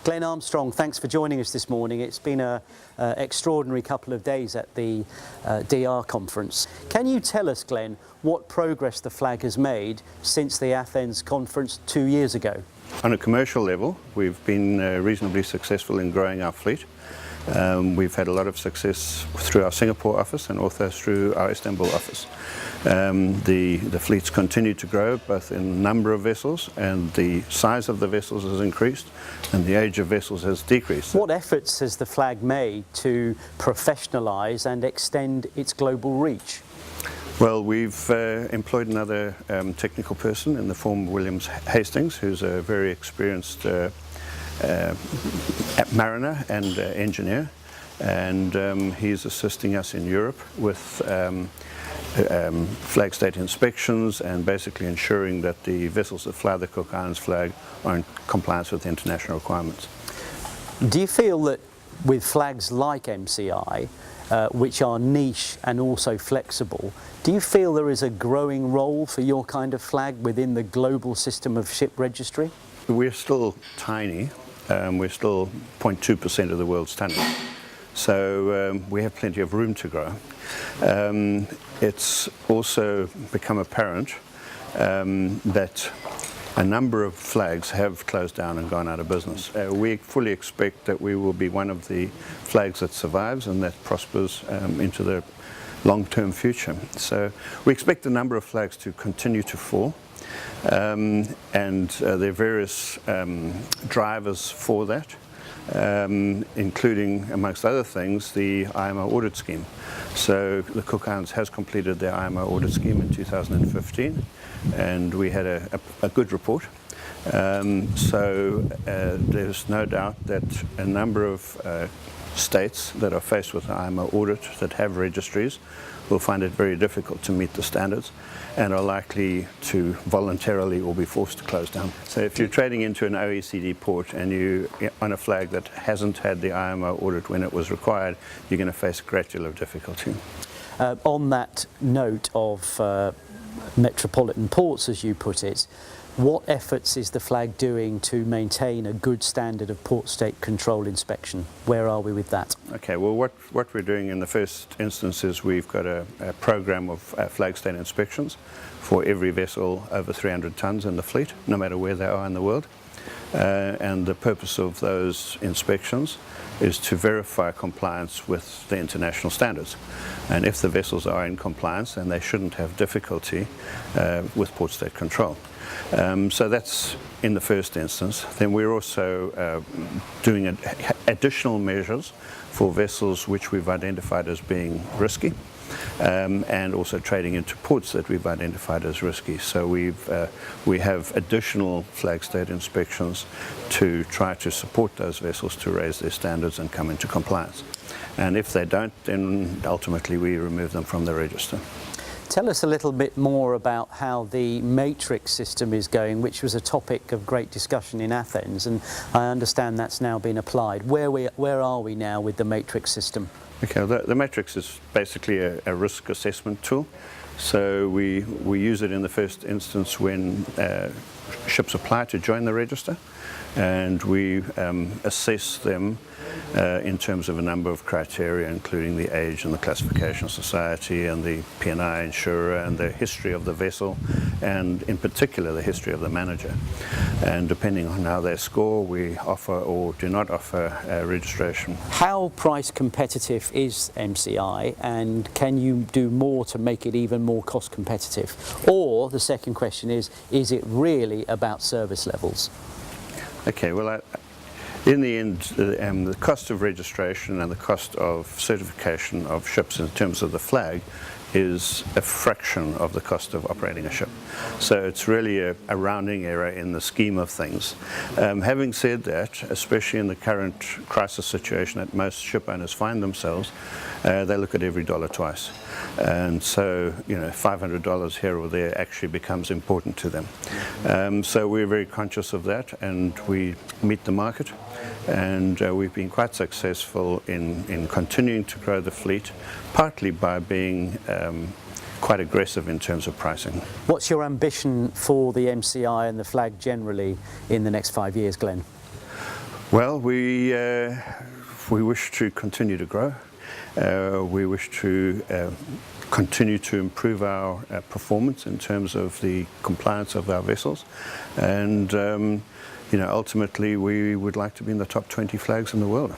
Glenn Armstrong, thanks for joining us this morning. It's been an extraordinary couple of days at the DR conference. Can you tell us, Glenn, what progress the flag has made since the Athens conference 2 years ago? On a commercial level, we've been reasonably successful in growing our fleet. We've had a lot of success through our Singapore office and also through our Istanbul office. The fleets continue to grow, both in number of vessels, and the size of the vessels has increased and the age of vessels has decreased. What efforts has the flag made to professionalise and extend its global reach? Well, we've employed another technical person in the form of William Hastings, who's a very experienced mariner and engineer, and he's assisting us in Europe with flag state inspections and basically ensuring that the vessels that fly the Cook Islands flag are in compliance with international requirements. Do you feel that with flags like MCI, which are niche and also flexible, do you feel there is a growing role for your kind of flag within the global system of ship registry? We're still tiny. We're still 0.2% of the world's tonnage. So we have plenty of room to grow. It's also become apparent that a number of flags have closed down and gone out of business. We fully expect that we will be one of the flags that survives and that prospers into the long-term future. So we expect the number of flags to continue to fall. And there are various drivers for that, including, amongst other things, the IMO audit scheme. So the Cook Islands has completed their IMO audit scheme in 2015, and we had a good report. So there's no doubt that a number of states that are faced with the IMO audit that have registries will find it very difficult to meet the standards and are likely to voluntarily or be forced to close down. So if you're trading into an OECD port and you're on a flag that hasn't had the IMO audit when it was required, you're going to face a great deal of difficulty. On that note of metropolitan ports, as you put it, what efforts is the flag doing to maintain a good standard of port state control inspection? Where are we with that? Okay, well what we're doing in the first instance is we've got a program of flag state inspections for every vessel over 300 tons in the fleet, no matter where they are in the world. And the purpose of those inspections is to verify compliance with the international standards. And if the vessels are in compliance, then they shouldn't have difficulty with port state control. So that's in the first instance. Then we're also doing additional measures for vessels which we've identified as being risky, and also trading into ports that we've identified as risky. So we have additional flag state inspections to try to support those vessels to raise their standards and come into compliance. And if they don't, then ultimately we remove them from the register. Tell us a little bit more about how the matrix system is going, which was a topic of great discussion in Athens, and I understand that's now been applied. Where are we now with the matrix system? Okay, the matrix is basically a risk assessment tool. So we use it in the first instance when ships apply to join the register, and we assess them in terms of a number of criteria, including the age and the classification society and the P&I insurer and the history of the vessel, and in particular the history of the manager. And depending on how they score, we offer or do not offer registration. How price competitive is MCI, and can you do more to make it even more cost competitive? Or the second question is it really about service levels? Okay, well, in the end, the cost of registration and the cost of certification of ships in terms of the flag is a fraction of the cost of operating a ship. So it's really a rounding error in the scheme of things. Having said that, especially in the current crisis situation that most ship owners find themselves, they look at every dollar twice. And so, $500 here or there actually becomes important to them. So we're very conscious of that, and we meet the market. And we've been quite successful in continuing to grow the fleet, partly by being quite aggressive in terms of pricing. What's your ambition for the MCI and the flag generally in the next 5 years, Glenn? Well, we wish to continue to grow. We wish to continue to improve our performance in terms of the compliance of our vessels, and ultimately we would like to be in the top 20 flags in the world.